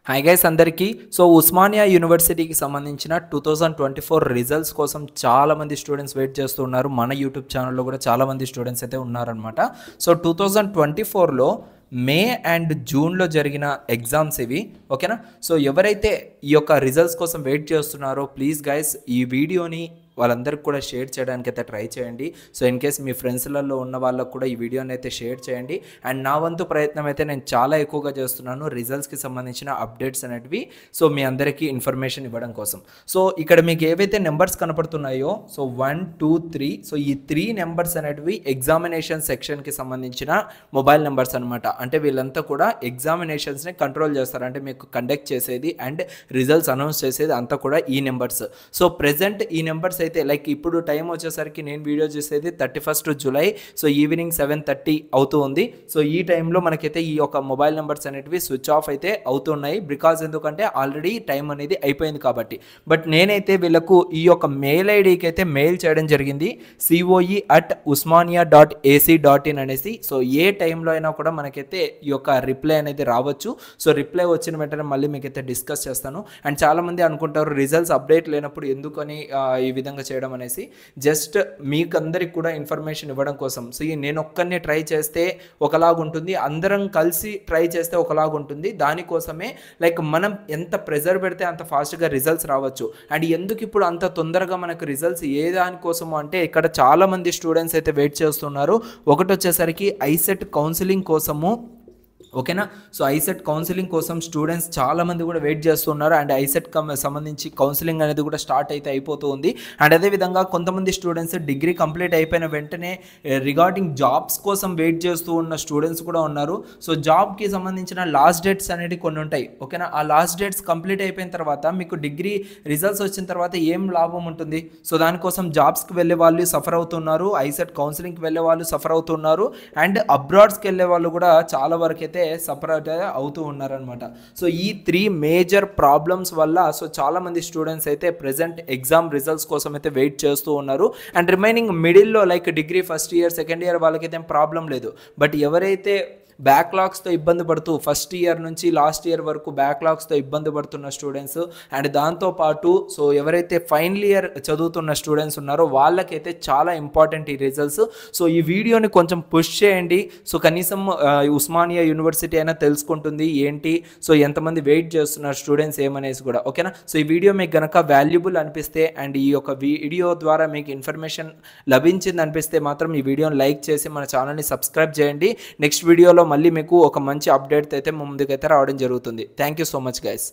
Hi guys అందరికీ. ఉస్మానియా యూనివర్సిటీకి సంబంధించిన 2024 రిజల్ట్స్ కోసం చాలామంది స్టూడెంట్స్ వెయిట్ చేస్తున్నారు. మన యూట్యూబ్ ఛానల్లో కూడా చాలామంది స్టూడెంట్స్ అయితే ఉన్నారనమాట. 2024లో మే అండ్ జూన్లో జరిగిన ఎగ్జామ్స్ ఇవి, ఓకేనా. ఎవరైతే ఈ యొక్క రిజల్ట్స్ కోసం వెయిట్ చేస్తున్నారో ప్లీజ్ గైస్ ఈ వీడియోని వాళ్ళందరికీ కూడా షేర్ చేయడానికి అయితే ట్రై చేయండి. ఇన్ కేస్ మీ ఫ్రెండ్స్లలో ఉన్న వాళ్ళకు కూడా ఈ వీడియోని అయితే షేర్ చేయండి. అండ్ నా వంతు ప్రయత్నం అయితే నేను చాలా ఎక్కువగా చేస్తున్నాను రిజల్ట్స్కి సంబంధించిన అప్డేట్స్ అనేటివి మీ అందరికీ ఇన్ఫర్మేషన్ ఇవ్వడం కోసం. ఇక్కడ మీకు ఏవైతే నెంబర్స్ కనపడుతున్నాయో 1, 2, 3 ఈ 3 నెంబర్స్ అనేటివి ఎగ్జామినేషన్ సెక్షన్కి సంబంధించిన మొబైల్ నెంబర్స్ అనమాట. అంటే వీళ్ళంతా కూడా ఎగ్జామినేషన్స్ని కంట్రోల్ చేస్తారు, అంటే మీకు కండక్ట్ చేసేది అండ్ రిజల్ట్స్ అనౌన్స్ చేసేది అంతా కూడా ఈ నెంబర్స్. ప్రెజెంట్ ఈ నెంబర్స్ అయితే లైక్ ఇప్పుడు టైం వచ్చేసరికి నేను వీడియో చేసేది 31 జూలై ఈవినింగ్ 7:30 అవుతూ ఉంది. ఈ టైంలో మనకైతే ఈ యొక్క మొబైల్ నెంబర్స్ అనేటివి స్విచ్ ఆఫ్ అయితే అవుతున్నాయి. బికాజ్ ఎందుకంటే ఆల్రెడీ టైం అనేది అయిపోయింది కాబట్టి. బట్ నేనైతే వీళ్ళకు ఈ యొక్క మెయిల్ ఐడికి అయితే మెయిల్ చేయడం జరిగింది, coe@usmania.ac.in అనేసి. ఏ టైంలో అయినా కూడా మనకైతే ఈ యొక్క రిప్లై అనేది రావచ్చు. రిప్లై వచ్చిన వెంటనే మళ్ళీ మీకైతే డిస్కస్ చేస్తాను. అండ్ చాలామంది అనుకుంటారు రిజల్ట్స్ అప్డేట్ లేనప్పుడు ఎందుకని ఈ విధంగా చేయడం అనేసి. జస్ట్ మీకు అందరికి కూడా ఇన్ఫర్మేషన్ ఇవ్వడం కోసం. నేను ఒక్కరిని ట్రై చేస్తే ఒకలాగుంటుంది, అందరం కలిసి ట్రై చేస్తే ఒకలాగుంటుంది. దానికోసమే లైక్ మనం ఎంత ప్రెజర్ పెడితే అంత ఫాస్ట్గా రిజల్ట్స్ రావచ్చు. అండ్ ఎందుకు ఇప్పుడు అంత తొందరగా మనకు రిజల్ట్స్ ఏ దానికోసము అంటే ఇక్కడ చాలామంది స్టూడెంట్స్ అయితే వెయిట్ చేస్తున్నారు. ఒకటి వచ్చేసరికి ఐసెట్ కౌన్సిలింగ్ కోసము, ఓకేనా. ఐసెట్ కౌన్సిలింగ్ కోసం స్టూడెంట్స్ చాలామంది కూడా వెయిట్ చేస్తున్నారు. అండ్ ఐసెట్ సంబంధించి కౌన్సిలింగ్ అనేది కూడా స్టార్ట్ అయితే అయిపోతూ ఉంది. అండ్ అదేవిధంగా కొంతమంది స్టూడెంట్స్ డిగ్రీ కంప్లీట్ అయిపోయిన వెంటనే రిగార్డింగ్ జాబ్స్ కోసం వెయిట్ చేస్తూ ఉన్న స్టూడెంట్స్ కూడా ఉన్నారు. జాబ్కి సంబంధించిన లాస్ట్ డేట్స్ అనేవి కొన్ని ఉంటాయి, ఓకేనా. ఆ లాస్ట్ డేట్స్ కంప్లీట్ అయిపోయిన తర్వాత మీకు డిగ్రీ రిజల్ట్స్ వచ్చిన తర్వాత ఏం లాభం ఉంటుంది? దానికోసం జాబ్స్కి వెళ్ళే వాళ్ళు సఫర్ అవుతున్నారు, ఐసెట్ కౌన్సిలింగ్కి వెళ్ళే వాళ్ళు సఫర్ అవుతున్నారు, అండ్ అబ్రాడ్స్కి వెళ్ళే వాళ్ళు కూడా చాలా వరకు అయితే సపరేట్ అవుతూ ఉన్నారనమాట. ఈ 3 మేజర్ ప్రాబ్లమ్స్ వల్ల చాలామంది స్టూడెంట్స్ అయితే ప్రెజెంట్ ఎగ్జామ్ రిజల్ట్స్ కోసం అయితే వెయిట్ చేస్తూ ఉన్నారు. అండ్ రిమైనింగ్ మిడిల్లో like degree first year second year వాళ్ళకైతే ఏం ప్రాబ్లం లేదు. బట్ ఎవరైతే బ్యాక్లాగ్స్తో ఇబ్బంది పడుతూ ఫస్ట్ ఇయర్ నుంచి లాస్ట్ ఇయర్ వరకు బ్యాక్లాగ్స్తో ఇబ్బంది పడుతున్న స్టూడెంట్స్ అండ్ దాంతోపాటు ఎవరైతే ఫైనల్ ఇయర్ చదువుతున్న స్టూడెంట్స్ ఉన్నారో వాళ్ళకైతే చాలా ఇంపార్టెంట్ ఈ రిజల్ట్స్. ఈ వీడియోని కొంచెం పుష్ చేయండి. కనీసం ఉస్మానియా యూనివర్సిటీ అయినా తెలుసుకుంటుంది ఏంటి, ఎంతమంది వెయిట్ చేస్తున్నారు స్టూడెంట్స్ ఏమనేసి కూడా, ఓకేనా. ఈ వీడియో మీకు కనుక వాల్యుబుల్ అనిపిస్తే అండ్ ఈ యొక్క వీడియో ద్వారా మీకు ఇన్ఫర్మేషన్ లభించింది అనిపిస్తే మాత్రం ఈ వీడియోని లైక్ చేసి మన ఛానల్ని సబ్స్క్రైబ్ చేయండి. నెక్స్ట్ వీడియోలో మళ్ళీ మీకు ఒక మంచి అప్డేట్ అయితే ముందుకైతే రావడం జరుగుతుంది. Thank you so much guys.